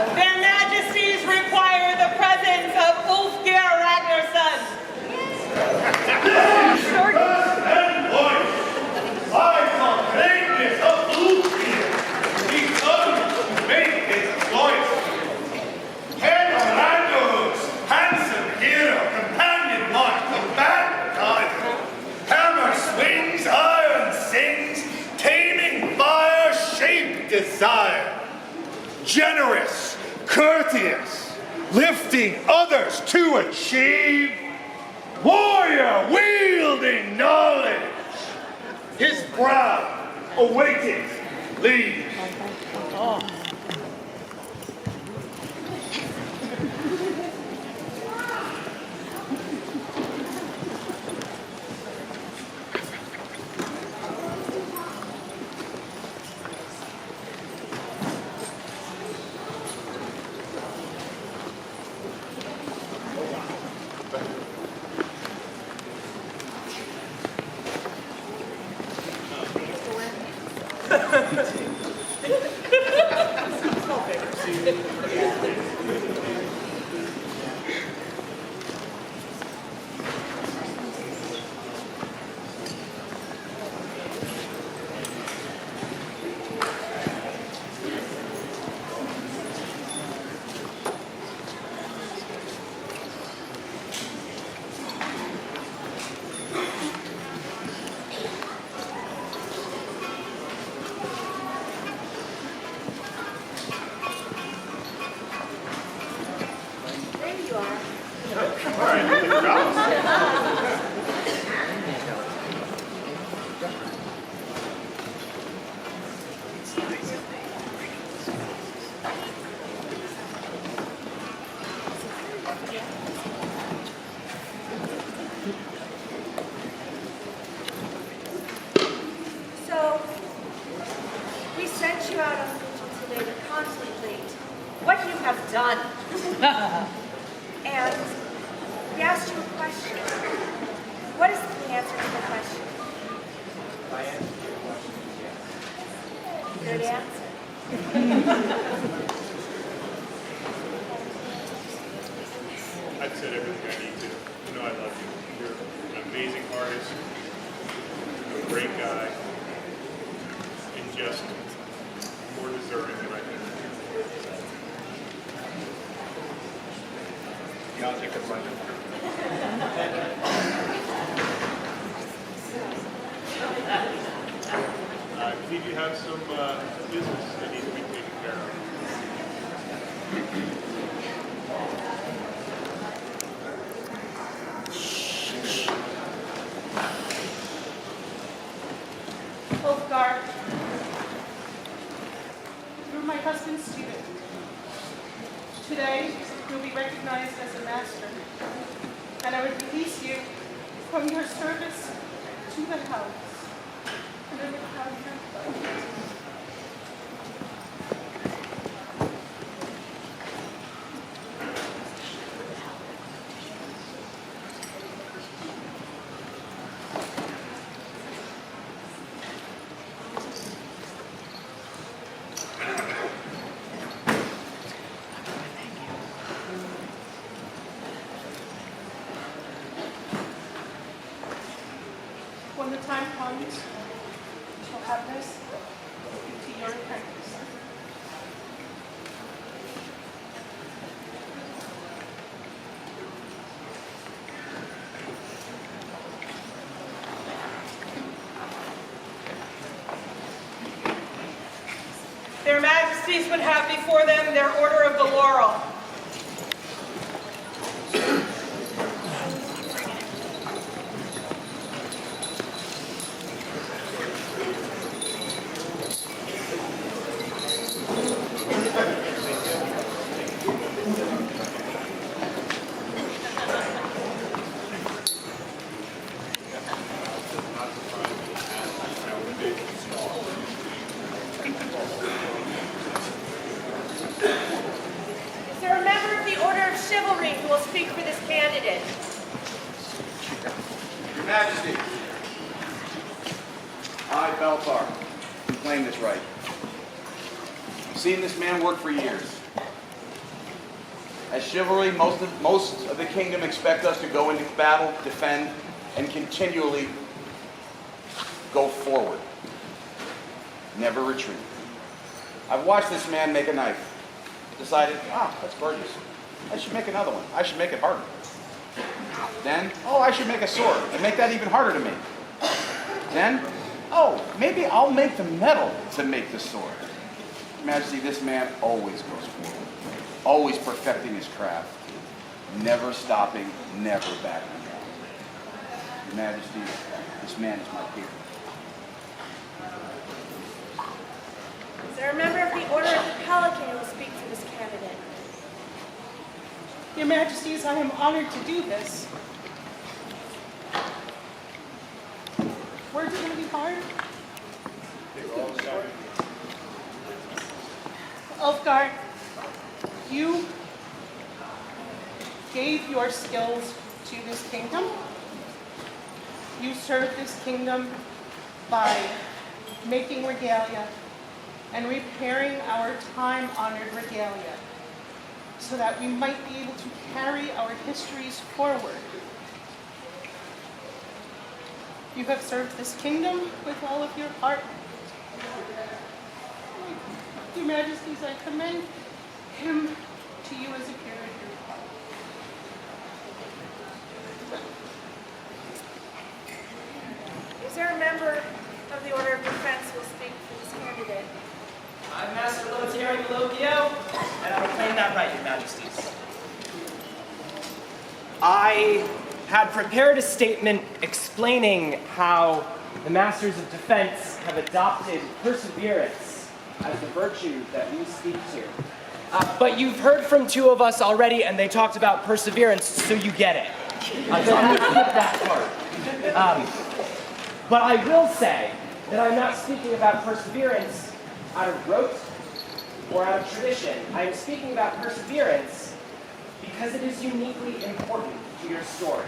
Their Majesties require the presence of Ulfgeirr Ragnarrson. And voice, by the greatness of Ulfgeirr, he comes to make his voice. Head of Ragnarrson, handsome hero, companion mark, combatant god. Hammer swings, iron sings, taming fire, shape desire. Generous, courteous, lifting others to achieve. Warrior wielding knowledge. His brow awaiting leave. I've said everything I need to. You know I love you. You're an amazing artist, you're a great guy, and just more deserving than I can. Yeah, I'll take a run. I believe you have some business that needs to be taken care of. Ulfgeirr, you're my husband's student. Today, you'll be recognized as a master, and I would release you from your service to the house. And I would have your blessing. When the time comes, you shall have this to your apprentice. Their Majesties would have before them their Order of the Laurel. Is there a member of the Order of Chivalry who will speak for this candidate? Your Majesty, I, Balfar, claim this right. I've seen this man work for years. As chivalry, most of the kingdom expect us to go into battle, defend, and continually go forward. Never retreat. I've watched this man make a knife. Decided, that's gorgeous. I should make another one. I should make it harder. Then, I should make a sword and make that even harder to make. Then, maybe I'll make the metal to make the sword. Your Majesty, this man always goes forward, always perfecting his craft, never stopping, never backing down. Your Majesty, this man is my peer. Is there a member of the Order of the Pelican who will speak for this candidate? Your Majesties, I am honored to do this. Words are going to be hard. Ulfgeirr, you gave your skills to this kingdom. You served this kingdom by making regalia and repairing our time-honored regalia so that we might be able to carry our histories forward. You have served this kingdom with all of your heart. Your Majesties, I commend him to you as a character. Is there a member of the Order of Defense who will speak for this candidate? I'm Master Lottieri Malocchio, and I claim that right, Your Majesties. I had prepared a statement explaining how the Masters of Defense have adopted perseverance as the virtue that we speak to. But you've heard from two of us already, and they talked about perseverance, so you get it. So I'm going to skip that part. But I will say that I'm not speaking about perseverance out of rote or out of tradition. I am speaking about perseverance because it is uniquely important to your story.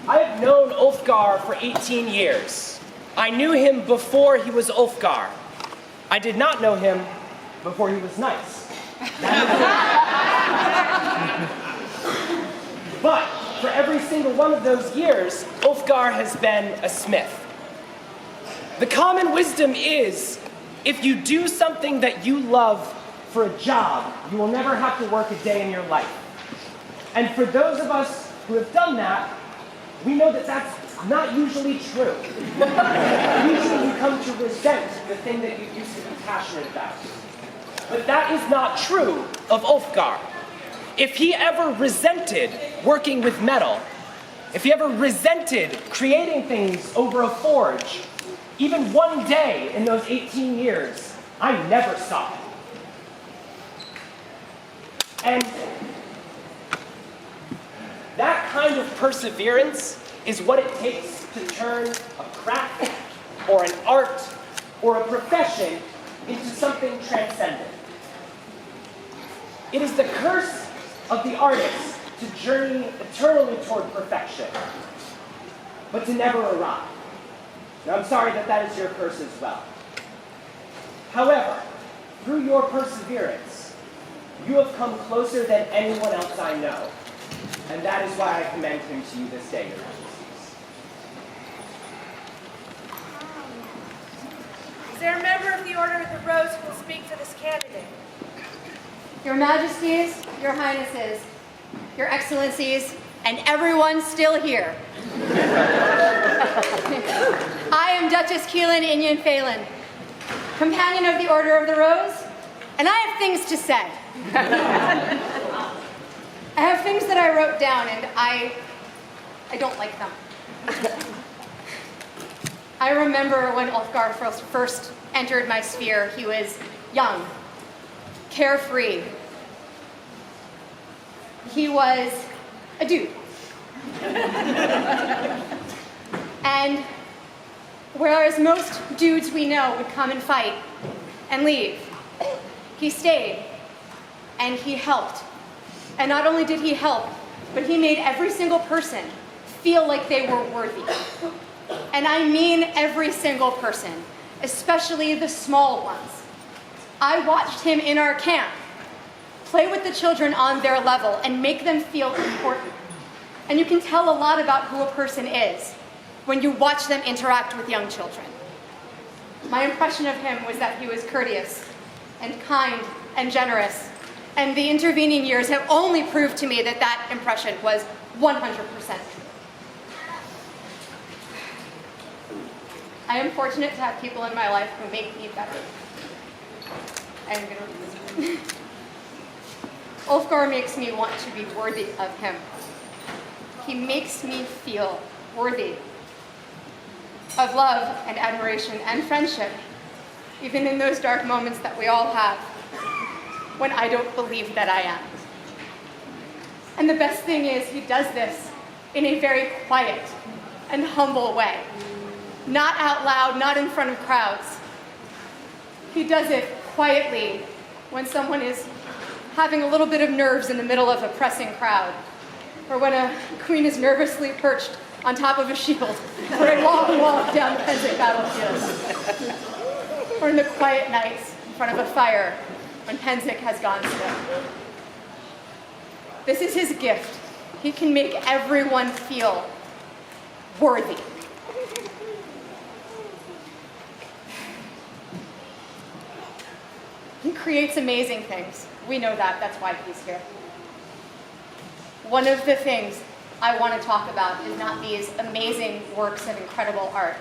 I have known Ulfgeirr for 18 years. I knew him before he was Ulfgeirr. I did not know him before he was nice. But for every single one of those years, Ulfgeirr has been a smith. The common wisdom is, if you do something that you love for a job, you will never have to work a day in your life. And for those of us who have done that, we know that that's not usually true. Usually you come to resent the thing that you used to be passionate about. But that is not true of Ulfgeirr. If he ever resented working with metal, if he ever resented creating things over a forge, even one day in those 18 years, I never saw it. And that kind of perseverance is what it takes to turn a craft or an art or a profession into something transcendent. It is the curse of the artist to journey eternally toward perfection, but to never arrive. Now, I'm sorry that that is your curse as well. However, through your perseverance, you have come closer than anyone else I know, and that is why I commend him to you this day, Your Majesties. Is there a member of the Order of the Rose who will speak for this candidate? Your Majesties, Your Highnesses, Your Excellencies, and everyone still here. I am Duchess Caoilfhionn Phelin, companion of the Order of the Rose, and I have things to say. I have things that I wrote down, and I don't like them. I remember when Ulfgeirr first entered my sphere. He was young, carefree. He was a dude. And whereas most dudes we know would come and fight and leave, he stayed and he helped. And not only did he help, but he made every single person feel like they were worthy. And I mean every single person, especially the small ones. I watched him in our camp Play with the children on their level and make them feel important. And you can tell a lot about who a person is when you watch them interact with young children. My impression of him was that he was courteous and kind and generous, and the intervening years have only proved to me that that impression was 100% true. I am fortunate to have people in my life who make me better. I'm going to read this one. Ulfgeirr makes me want to be worthy of him. He makes me feel worthy of love and admiration and friendship, even in those dark moments that we all have when I don't believe that I am. And the best thing is he does this in a very quiet and humble way. Not out loud, not in front of crowds. He does it quietly when someone is having a little bit of nerves in the middle of a pressing crowd, or when a queen is nervously perched on top of a shield for a long walk down the Pelican battlefield, or in the quiet nights in front of a fire when Penzig has gone still. This is his gift. He can make everyone feel worthy. He creates amazing things. We know that. That's why he's here. One of the things I want to talk about is not these amazing works of incredible art.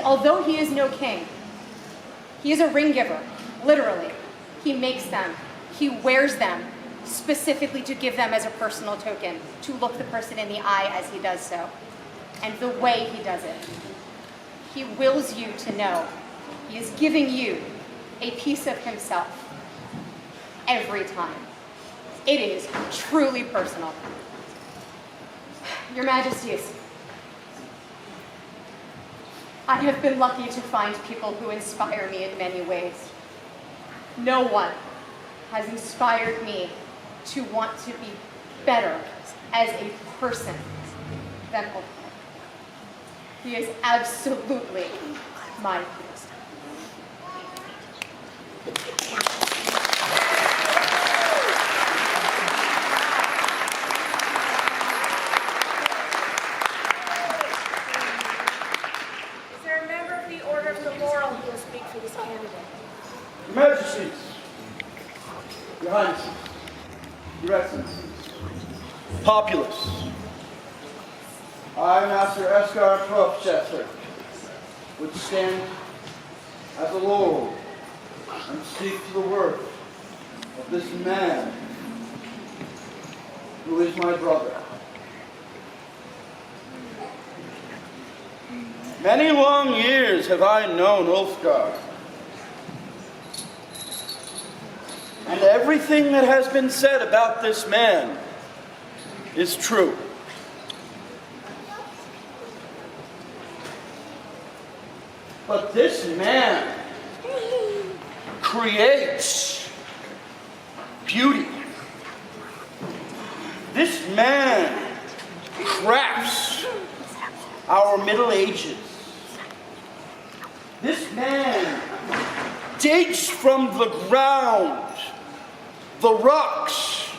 Although he is no king, he is a ring giver, literally. He makes them. He wears them specifically to give them as a personal token, to look the person in the eye as he does so. And the way he does it, he wills you to know he is giving you a piece of himself every time. It is truly personal. Your Majesties, I have been lucky to find people who inspire me in many ways. No one has inspired me to want to be better as a person than Ulfgeirr. He is absolutely my hero. Is there a member of the Order of the Laurel who will speak for this candidate? Your Majesties, Your Highnesses, Your Excellencies, Populace, I, Master Estgar Hrofecaestre, would stand as a laurel and speak to the worth of this man who is my brother. Many long years have I known Ulfgeirr, and everything that has been said about this man is true. But this man creates beauty. This man crafts our Middle Ages. This man digs from the ground the rocks,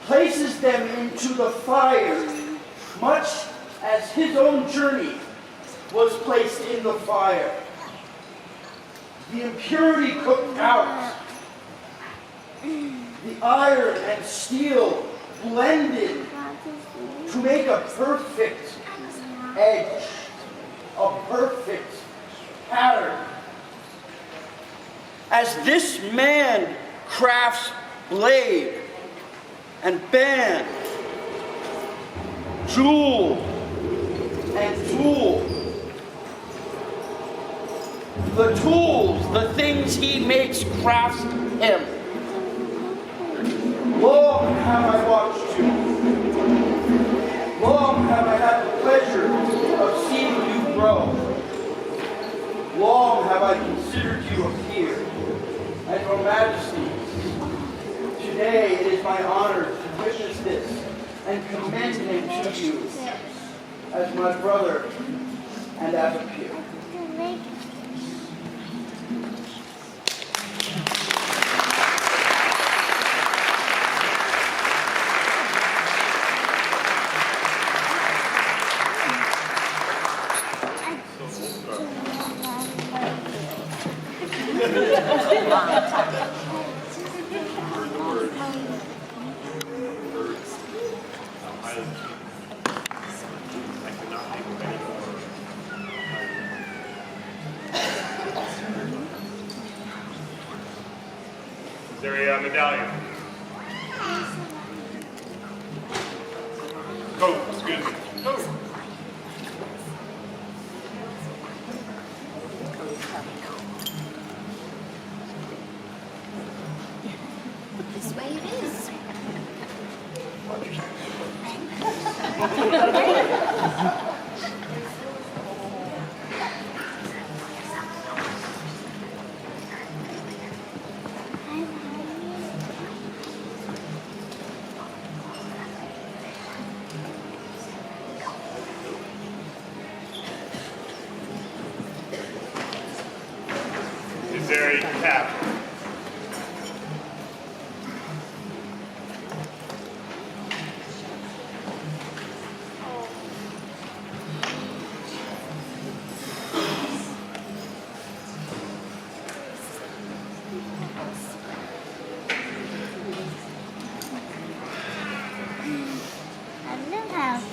places them into the fire, much as his own journey was placed in the fire. The impurity cooked out, the iron and steel blended to make a perfect edge, a perfect pattern. As this man crafts blade and band, jewel and tool, the tools, the things he makes, crafts him. Long have I watched you. Long have I had the pleasure of seeing you grow. Long have I considered you a peer. And your Majesties, today it is my honor to witness this and commend him to you as my brother and as a peer. the words. Words. I cannot think of any more. Is there a medallion? Coat, excuse me. Coat. This way it is. Is there a cap? I don't have to.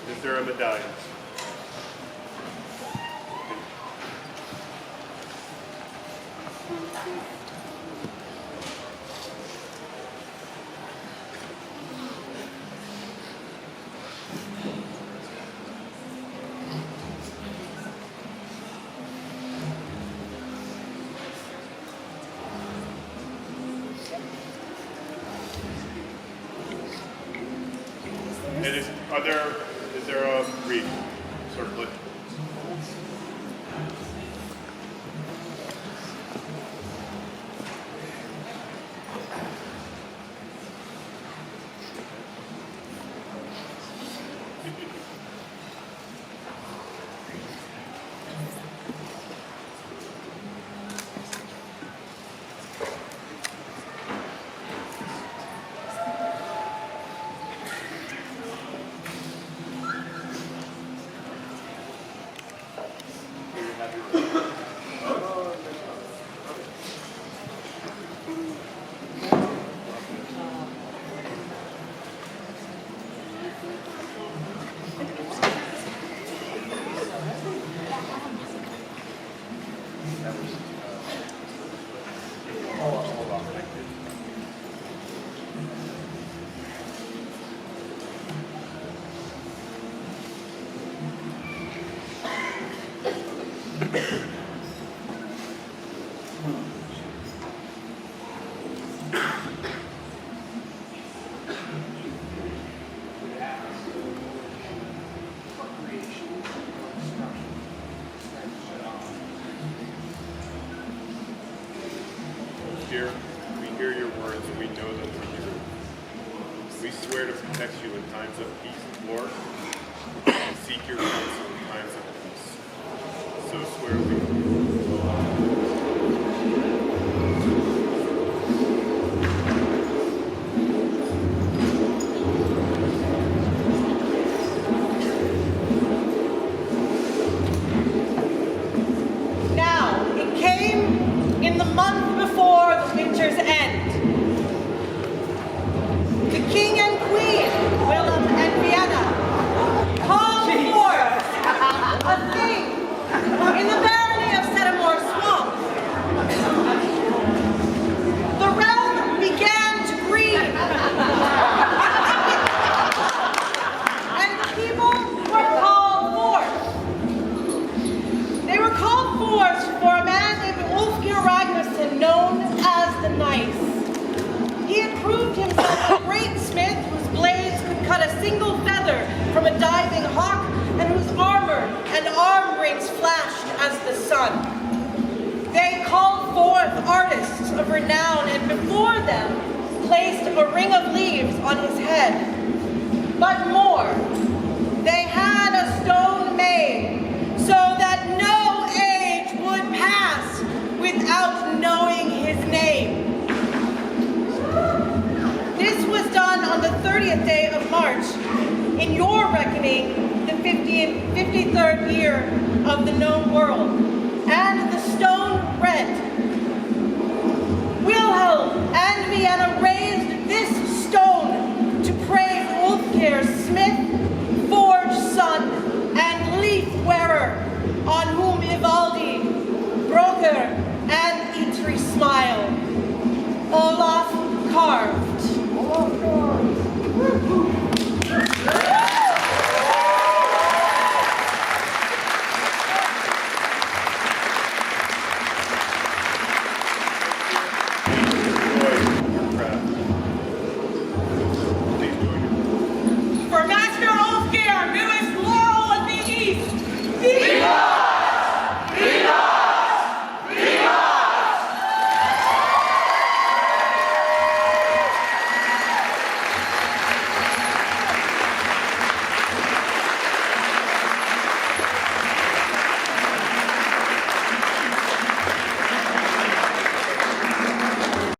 Is there a medallion? And is there a reed circlet? Dear, we hear your words and we know that they're true. We swear to protect you in times of peace and war, and seek your counsel in times of peace. So swear we. Now, it came in the month before the winter's end. The king and queen, Willem and Vienna, called forth a thing in the barony of Sedamore Swamp. The realm began to grieve, and the people were called forth. They were called forth for a man named Ulfgeirr Ragnarrson, known as the Nice. He had proved himself a great smith whose blades could cut a single feather from a diving hawk, and whose armor and arm rings flashed as the sun. They called forth artists of renown, and before them placed a ring of leaves on his head. But more, they had a stone made your reckoning, the 53rd year of the known world, and the stone rent. Wilhelm and Vienna raised this stone to praise Ulfgeirr, smith